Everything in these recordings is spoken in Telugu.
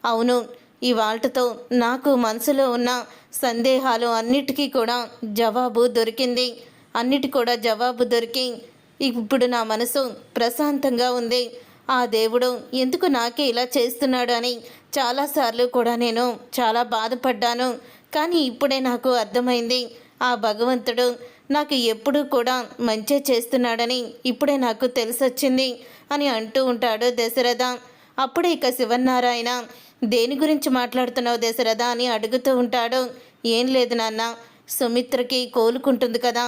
అవును. ఇవాల్టితో నాకు మనసులో ఉన్న సందేహాలు అన్నిటికీ కూడా జవాబు దొరికింది. కూడా జవాబు దొరికి ఇప్పుడు నా మనసు ప్రశాంతంగా ఉంది. ఆ దేవుడు ఎందుకు నాకే ఇలా చేస్తున్నాడు అని చాలాసార్లు కూడా నేను చాలా బాధపడ్డాను. కానీ ఇప్పుడే నాకు అర్థమైంది. ఆ భగవంతుడు నాకు ఎప్పుడూ కూడా మంచే చేస్తున్నాడని ఇప్పుడే నాకు తెలిసొచ్చింది అని అంటూ ఉంటాడు దశరథ. అప్పుడే ఇక శివన్నారాయణ, దేని గురించి మాట్లాడుతున్నావు దశరథ అని అడుగుతూ ఉంటాడు. ఏం లేదు నాన్న, సుమిత్రకి కోలుకుంటుంది కదా,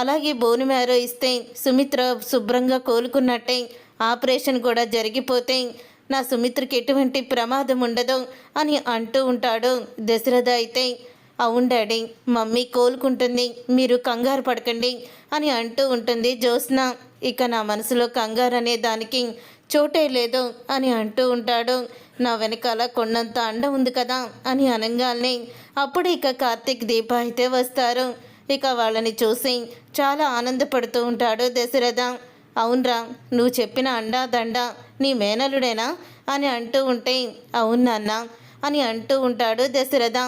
అలాగే బోను మ్యారో ఇస్తే సుమిత్ర శుభ్రంగా కోలుకున్నట్టే ఆపరేషన్ కూడా జరిగిపోతే నా సుమిత్రకి ఎటువంటి ప్రమాదం ఉండదు అని అంటూ ఉంటాడు దశరథ. అయితే అవును డాడీ, మమ్మీ కోలుకుంటుంది, మీరు కంగారు పడకండి అని అంటూ ఉంటుంది జ్యోత్స్న. ఇక నా మనసులో కంగారు అనే దానికి చోటే లేదు అని అంటూ ఉంటాడు. నా వెనకాల కొండంత అండ ఉంది కదా అని అనగానే అప్పుడు ఇక కార్తీక్ దీప అయితే వస్తారు. ఇక వాళ్ళని చూసి చాలా ఆనందపడుతూ ఉంటాడు దశరథ. అవునరా, నువ్వు చెప్పిన అండా దండ నీ మేనలుడేనా అని అంటూ ఉంటే అవును నాన్న అని అంటూ ఉంటాడు దశరథ.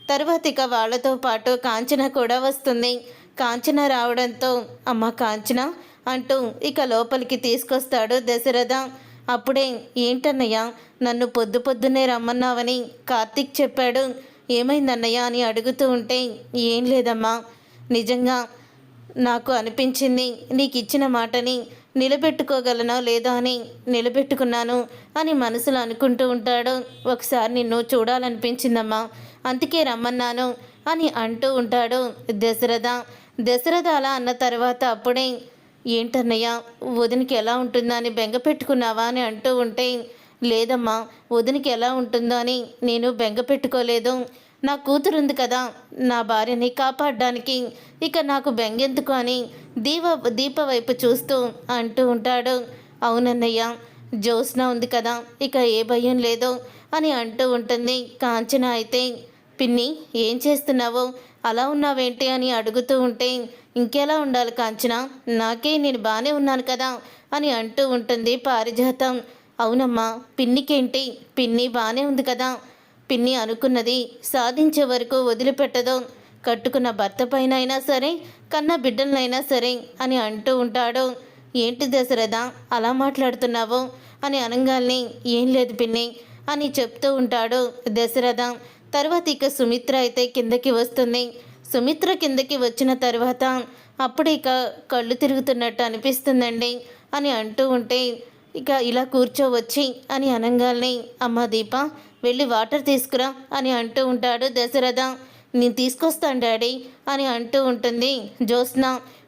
తర్వాత ఇక వాళ్ళతో పాటు కాంచన కూడా వస్తుంది. కాంచన రావడంతో అమ్మ కాంచన అంటూ ఇక లోపలికి తీసుకొస్తాడు దశరథ. అప్పుడే ఏంటన్నయ్య, నన్ను పొద్దు పొద్దున్నే రమ్మన్నావని కార్తీక్ చెప్పాడు, ఏమైందన్నయ్య అని అడుగుతూ ఉంటే ఏం లేదమ్మా, నిజంగా నాకు అనిపించింది నీకు ఇచ్చిన మాటని నిలబెట్టుకోగలనో లేదో అని నిలబెట్టుకున్నాను అని మనసులో అనుకుంటూ ఉంటాడు. ఒకసారి నిన్ను చూడాలనిపించిందమ్మా, అందుకే రమ్మన్నాను అని అంటూ ఉంటాడు దశరథ. దశరథ అలా అన్న తర్వాత అప్పుడే ఏంటన్నయ్య, వదినికి ఎలా ఉంటుందో అని బెంగ పెట్టుకున్నావా అని అంటూ ఉంటే లేదమ్మా, వదినికి ఎలా ఉంటుందో అని నేను బెంగ పెట్టుకోలేదు. నా కూతురు ఉంది కదా, నా భార్యని కాపాడడానికి ఇక నాకు బెంగెందుకు అని దీప వైపు చూస్తూ అంటూ ఉంటాడు. అవునన్నయ్య, జ్యోత్స్న ఉంది కదా, ఇక ఏ భయం లేదు అని అంటూ ఉంటుంది కాంచన. అయితే పిన్ని ఏం చేస్తున్నావో అలా ఉన్నావేంటి అని అడుగుతూ ఉంటే ఇంకెలా ఉండాలి కాంచన, నాకే నేను బాగానే ఉన్నాను కదా అని అంటూ ఉంటుంది పారిజాతం. అవునమ్మా, పిన్నికేంటి, పిన్ని బాగానే ఉంది కదా, పిన్ని అనుకున్నది సాధించే వరకు వదిలిపెట్టదు, కట్టుకున్న భర్త పైన అయినా సరే కన్న బిడ్డలనైనా సరే అని అంటూ ఉంటాడు. ఏంటి దశరథ అలా మాట్లాడుతున్నావు అని అనగానే ఏం లేదు పిన్ని అని చెప్తూ ఉంటాడు దశరథ. తర్వాత ఇక సుమిత్ర అయితే కిందకి వస్తుంది. సుమిత్ర కిందకి వచ్చిన తర్వాత అప్పుడు ఇక కళ్ళు తిరుగుతున్నట్టు అనిపిస్తుందండి అని అంటూ ఉంటే ఇక ఇలా కూర్చోవచ్చి అని అనగానే అమ్మ దీప వెళ్ళి వాటర్ తీసుకురా అని అంటూ ఉంటాడు దశరథ. నేను తీసుకొస్తాను డాడీ అని అంటూ ఉంటుంది జ్యోత్స్న.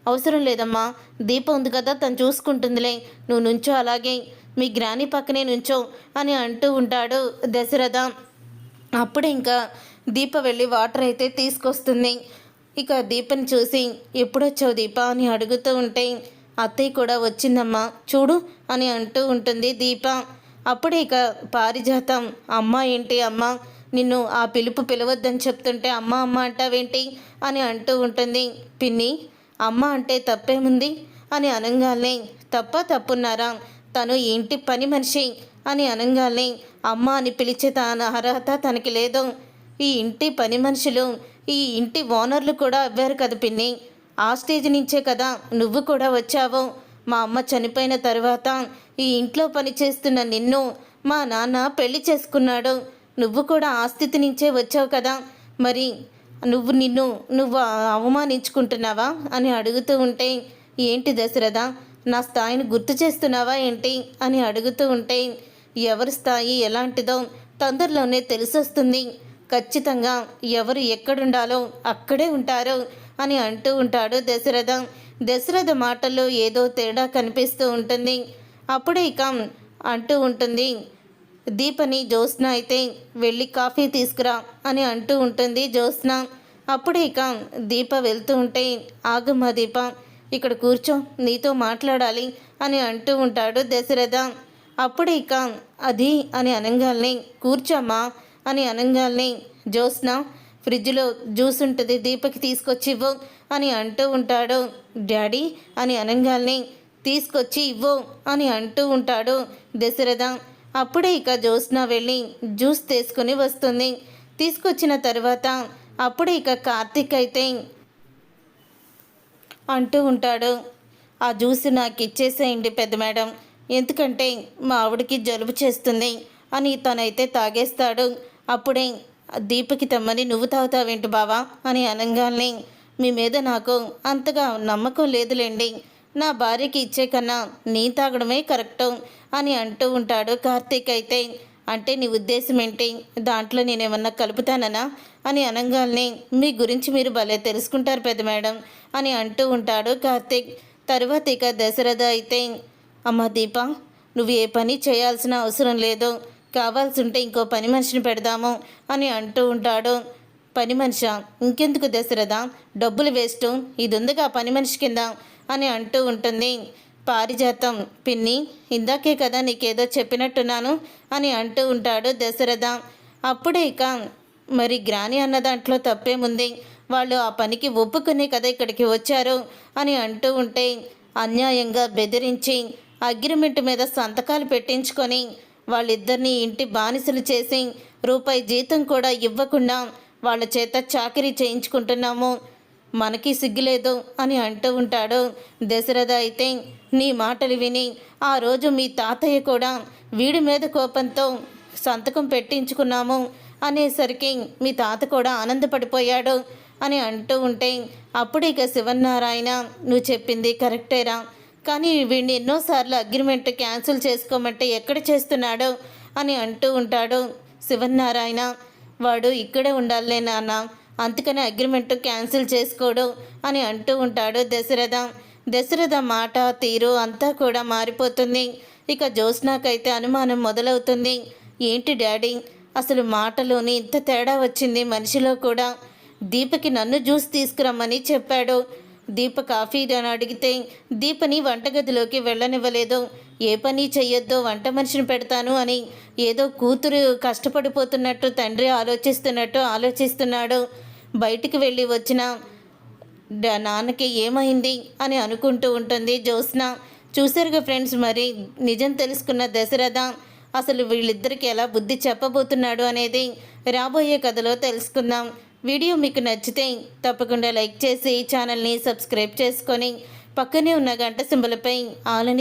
అవసరం లేదమ్మా, దీప ఉంది కదా, తను చూసుకుంటుందిలే, నువ్వు నుంచో అలాగే మీ గ్రాని పక్కనే నుంచో అని అంటూ ఉంటాడు దశరథ. అప్పుడే ఇంకా దీప వెళ్ళి వాటర్ అయితే తీసుకొస్తుంది. ఇక దీపని చూసి ఎప్పుడొచ్చావు దీప అని అడుగుతూ ఉంటే అత్తయ్య కూడా వచ్చిందమ్మా చూడు అని అంటూ ఉంటుంది దీప. అప్పుడే ఇక పారిజాతం, అమ్మ ఏంటి అమ్మ, నిన్ను ఆ పిలుపు పిలవద్దని చెప్తుంటే అమ్మ అమ్మ అంటావేంటి అని అంటూ ఉంటుంది. పిన్ని, అమ్మ అంటే తప్పేముంది అని అనగానే తప్పున్నారా, తను ఇంటి పని మనిషి అని అనగానే అమ్మ అని పిలిచే తన అర్హత తనకి లేదు. ఈ ఇంటి పని మనుషులు, ఈ ఇంటి ఓనర్లు కూడా అవ్వారు కదా పిన్ని, ఆ స్టేజ్ నుంచే కదా నువ్వు కూడా వచ్చావు. మా అమ్మ చనిపోయిన తర్వాత ఈ ఇంట్లో పని చేస్తున్న నిన్ను మా నాన్న పెళ్లి చేసుకున్నాడు, నువ్వు కూడా ఆ స్థితి నుంచే వచ్చావు కదా, మరి నువ్వు అవమానించుకుంటున్నావా అని అడుగుతూ ఉంటే ఏంటి దశరథ, నా స్థాయిని గుర్తు చేస్తున్నావా ఏంటి అని అడుగుతూ ఉంటే ఎవరి స్థాయి ఎలాంటిదో తొందరలోనే తెలిసొస్తుంది, ఖచ్చితంగా ఎవరు ఎక్కడుండాలో అక్కడే ఉంటారు అని అంటూ ఉంటాడు దశరథ. దశరథ మాటల్లో ఏదో తేడా కనిపిస్తూ ఉంటుంది. అప్పుడే ఇక అంటూ ఉంటుంది దీపని జ్యోత్స్న. అయితే వెళ్ళి కాఫీ తీసుకురా అని అంటూ ఉంటుంది జ్యోత్స్న. అప్పుడే ఇక దీప వెళ్తూ ఉంటే ఆగమ్మా దీప, ఇక్కడ కూర్చో, నీతో మాట్లాడాలి అని అంటూ ఉంటాడు దశరథ. అప్పుడే ఇక అది అని అనగానే కూర్చోమ్మా అని అనగానే జ్యోత్స్న ఫ్రిడ్జ్లో జ్యూస్ ఉంటుంది దీపకి తీసుకొచ్చి ఇవ్వు అని అంటూ ఉంటాడు. డాడీ అని అనగానే తీసుకొచ్చి ఇవ్వు అని అంటూ ఉంటాడు దశరథ. అప్పుడే ఇక జ్యోత్స్న వెళ్ళి జ్యూస్ తీసుకుని వస్తుంది. తీసుకొచ్చిన తర్వాత అప్పుడే ఇక కార్తీక్ అయితే అంటూ ఉంటాడు, ఆ జ్యూస్ నాకు ఇచ్చేసేయండి పెద్ద మేడం, ఎందుకంటే మా ఆవిడకి జలుబు చేస్తుంది అని తనైతే తాగేస్తాడు. అప్పుడే దీపకి తెమ్మని నువ్వు తాగుతావేంటి బావా అని అనగానే, మీ మీద నాకు అంతగా నమ్మకం లేదులేండి, నా భార్యకి ఇచ్చే కన్నా నేను తాగడమే కరెక్టు అని అంటూ ఉంటాడు కార్తీక్ అయితే. అంటే నీ ఉద్దేశం ఏంటి, దాంట్లో నేనేమన్నా కలుపుతానన్నా అని అనగానే, మీ గురించి మీరు భలే తెలుసుకుంటారు పెద్ద మేడం అని అంటూ ఉంటాడు కార్తీక్. తరువాత ఇక దశరథ అయితే, అమ్మ దీప, నువ్వు ఏ పని చేయాల్సిన అవసరం లేదు, కావాల్సి ఉంటే ఇంకో పని మనిషిని పెడదాము అని అంటూ ఉంటాడు. పని మనిషా, ఇంకెందుకు దశరథ, డబ్బులు వేస్ట్, ఇది ఉందిగా పని మనిషి కింద అని అంటూ ఉంటుంది. పారిజాతం, పిన్ని ఇందాకే కదా నీకేదో చెప్పినట్టున్నాను అని అంటూ ఉంటాడు దశరథ. అప్పుడే ఇక మరి గ్రాని అన్న దాంట్లో తప్పేముంది, వాళ్ళు ఆ పనికి ఒప్పుకునే కదా ఇక్కడికి వచ్చారు అని అంటూ ఉంటే, అన్యాయంగా బెదిరించి అగ్రిమెంట్ మీద సంతకాలు పెట్టించుకొని వాళ్ళిద్దరినీ ఇంటి బానిసలు చేసి రూపాయి జీతం కూడా ఇవ్వకుండా వాళ్ళ చేత చాకరీ చేయించుకుంటున్నాము, మనకి సిగ్గులేదు అని అంటూ ఉంటాడు దశరథ అయితే. నీ మాటలు విని ఆ రోజు మీ తాతయ్య కూడా వీడి మీద కోపంతో సంతకం పెట్టించుకున్నాము అనేసరికి మీ తాత కూడా ఆనందపడిపోయాడు అని అంటూ ఉంటే, అప్పుడు ఇక శివనారాయణ, నువ్వు చెప్పింది కరెక్టేరా, కానీ వీడిని ఎన్నోసార్లు అగ్రిమెంట్ క్యాన్సిల్ చేసుకోమంటే ఎక్కడ చేస్తున్నాడు అని అంటూ ఉంటాడు శివనారాయణ. వాడు ఇక్కడే ఉండాలే నాన్న, అందుకని అగ్రిమెంట్ క్యాన్సిల్ చేసుకోడు అని అంటూ ఉంటాడు దశరథ. దశరథ మాట తీరు అంతా కూడా మారిపోతుంది. ఇక జ్యోత్స్నాకైతే అనుమానం మొదలవుతుంది. ఏంటి డాడీ, అసలు మాటలోని ఇంత తేడా వచ్చింది మనిషిలో కూడా. దీపకి నన్ను జ్యూస్ తీసుకురమ్మని చెప్పాడు, దీప కాఫీ అని అడిగితే దీపని వంటగదిలోకి వెళ్ళనివ్వలేదు, ఏ పని చెయ్యొద్దో వంట మనిషిని పెడతాను అని ఏదో కూతురు కష్టపడిపోతున్నట్టు తండ్రి ఆలోచిస్తున్నాడు. బయటికి వెళ్ళి వచ్చిన నాన్నకి ఏమైంది అని అనుకుంటూ ఉంటుంది జ్యోత్స్న. చూసారుగా ఫ్రెండ్స్, మరి నిజం తెలుసుకున్న దశరథ అసలు వీళ్ళిద్దరికి ఎలా బుద్ధి చెప్పబోతున్నాడు అనేది రాబోయే కథలో తెలుసుకుందాం. వీడియో మీకు నచ్చితే తప్పకుండా లైక్ చేసి ఛానల్ని సబ్స్క్రైబ్ చేసుకొని పక్కనే ఉన్న గంట సింబల్పై ఆల్